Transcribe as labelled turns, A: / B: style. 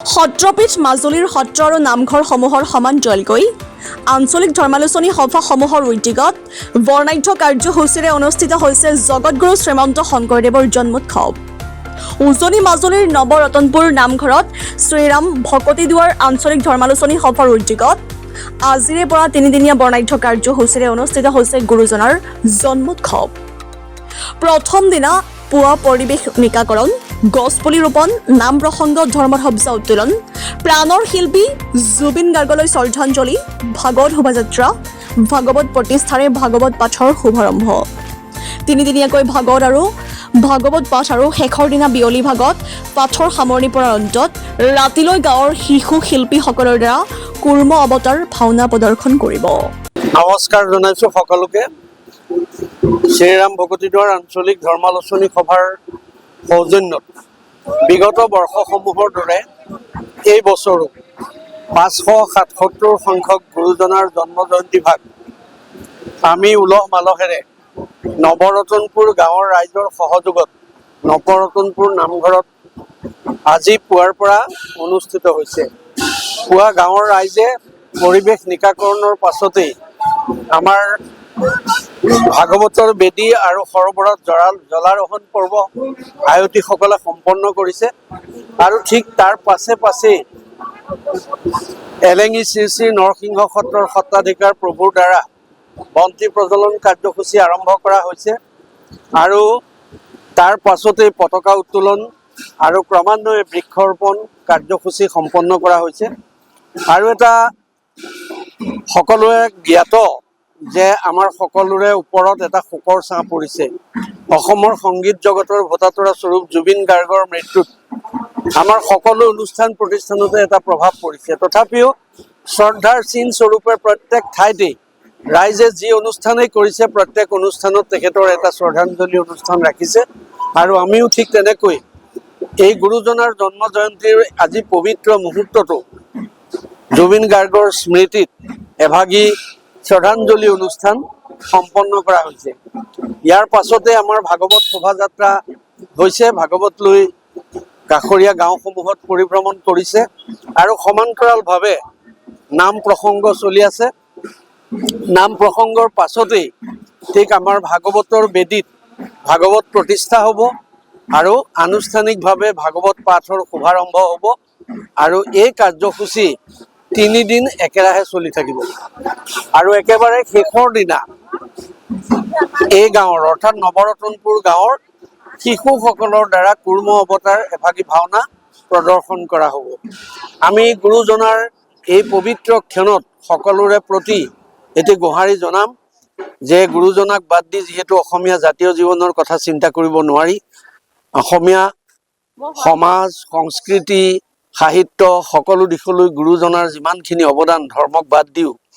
A: সত্ৰপীঠ মাজুলীৰ সত্ৰ আৰু নামঘৰসমূহৰ সমান্তৰালকৈ আঞ্চলিক ধৰ্মালোচনী সভাসমূহৰ ঐতিহ্যত বৰ্ণাঢ্য কাৰ্যসূচীৰে অনুষ্ঠিত হৈছে জগতগুৰু শ্ৰীমন্ত শংকৰদেৱৰ জন্মোৎসৱ। উজনি মাজুলীৰ নৱৰতনপুৰ নামঘৰত শ্ৰীৰাম ভকতি দুৱাৰ আঞ্চলিক ধৰ্মালোচনী সভাৰ ঐতিহ্যত আজিৰে পৰা তিনিদিনীয়া বৰ্ণাঢ্য কাৰ্যসূচীৰে অনুষ্ঠিত হৈছে গুৰুজনাৰ জন্মোৎসৱ। প্ৰথম দিনা পুৱা পৰিৱেশ নিকাকৰণ, গছপুলি ৰোপণ, নাম প্ৰসংগ, ধৰ্মধ্বজা উত্তোলন, প্ৰাণৰ শিল্পী জুবিন গাৰ্গলৈ শ্ৰদ্ধাঞ্জলি, ভাগৱত শোভাযাত্ৰা, ভাগৱত প্ৰতিষ্ঠাৰে ভাগৱত পাঠৰ শুভাৰম্ভ। তিনিদিনীয়াকৈ ভাগৱত পাঠ আৰু শেষৰ দিনা বিয়লি ভাগত পাঠৰ সামৰণি পৰাৰ অন্তত ৰাতিলৈ গাঁৱৰ শিশু শিল্পীসকলৰ দ্বাৰা কুৰ্ম অৱতাৰ ভাওনা প্ৰদৰ্শন কৰিব।
B: নমস্কাৰ জনাইছোঁ সকলোকে। শ্ৰীৰাম ভকতি দুৱাৰ আঞ্চলিক ধৰ্মালোচনী সভাৰ সৌজন্যত বিগত বৰ্ষসমূহৰ দৰে এই বছৰো 577 সংখ্যক গুৰুজনাৰ জন্ম জয়ন্তী ভাগ আমি উলহ মালহেৰে নৱৰতনপুৰ গাঁৱৰ ৰাইজৰ সহযোগত নৱৰতনপুৰ নামঘৰত আজি পুৱাৰ পৰা অনুষ্ঠিত হৈছে। পুৱা গাঁৱৰ ৰাইজে পৰিৱেশ নিকাকৰণৰ পাছতেই আমাৰ ভাগৱতৰ বেদী আৰু সৰোবৰত জলাৰোহণ পৰ্ব আয়তীসকলে সম্পন্ন কৰিছে আৰু ঠিক তাৰ পাছেই এলেঙি শ্ৰী শ্ৰী নৰসিংহ সত্ৰৰ সত্ৰাধিকাৰ প্ৰভুৰ দ্বাৰা বন্তি প্ৰজ্বলন কাৰ্যসূচী আৰম্ভ কৰা হৈছে আৰু তাৰ পাছতেই পতাকা উত্তোলন আৰু ক্ৰমান্বয়ে বৃক্ষৰোপণ কাৰ্যসূচী সম্পন্ন কৰা হৈছে। আৰু এটা সকলোৱে জ্ঞাত যে আমাৰ সকলোৰে ওপৰত এটা শোকৰ ছাঁ পৰিছে। অসমৰ সংগীত জগতৰ ভোটাতৰা স্বৰূপ জুবিন গাৰ্গৰ মৃত্যুত আমাৰ সকলো অনুষ্ঠান প্ৰতিষ্ঠানতে এটা প্ৰভাৱ পৰিছে। তথাপিও শ্ৰদ্ধাৰ চিন স্বৰূপে প্ৰত্যেক ঠাইতেই ৰাইজে যি অনুষ্ঠানেই কৰিছে প্ৰত্যেক অনুষ্ঠানত তেখেতৰ এটা শ্ৰদ্ধাঞ্জলি অনুষ্ঠান ৰাখিছে আৰু আমিও ঠিক তেনেকৈ এই গুৰুজনাৰ জন্ম জয়ন্তীৰ আজি পবিত্ৰ মুহূৰ্তটো জুবিন গাৰ্গৰ স্মৃতিত এভাগী শ্ৰদ্ধাঞ্জলি অনুষ্ঠান সম্পন্ন কৰা হৈছে। ইয়াৰ পাছতে আমাৰ ভাগৱত শোভাযাত্ৰা হৈছে, ভাগৱত লৈ কাষৰীয়া গাঁওসমূহত পৰিভ্ৰমণ কৰিছে আৰু সমান্তৰালভাৱে নাম প্ৰসংগ চলি আছে। নাম প্ৰসংগৰ পাছতেই ঠিক আমাৰ ভাগৱতৰ বেদীত ভাগৱত প্ৰতিষ্ঠা হ'ব আৰু আনুষ্ঠানিকভাৱে ভাগৱত পাঠৰ শুভাৰম্ভ হ'ব আৰু এই কাৰ্যসূচী 3 দিন একেৰাহে চলি থাকিব আৰু একেবাৰে শেষৰ দিনা এই গাঁৱৰ অৰ্থাৎ নৱৰতনপুৰ গাঁৱৰ শিশুসকলৰ দ্বাৰা কুৰ্ম অৱতাৰ এভাগী ভাওনা প্ৰদৰ্শন কৰা হ'ব। আমি গুৰুজনাৰ এই পবিত্ৰ ক্ষণত সকলোৰে প্ৰতি এটি গোহাৰি জনাম যে গুৰুজনাক বাদ দি যিহেতু অসমীয়া জাতীয় জীৱনৰ কথা চিন্তা কৰিব নোৱাৰি, অসমীয়া সমাজ সংস্কৃতি সাহিত্য সকলো দিশলৈ গুৰুজনাৰ যিমানখিনি অৱদান ধৰ্মক বাদ দিও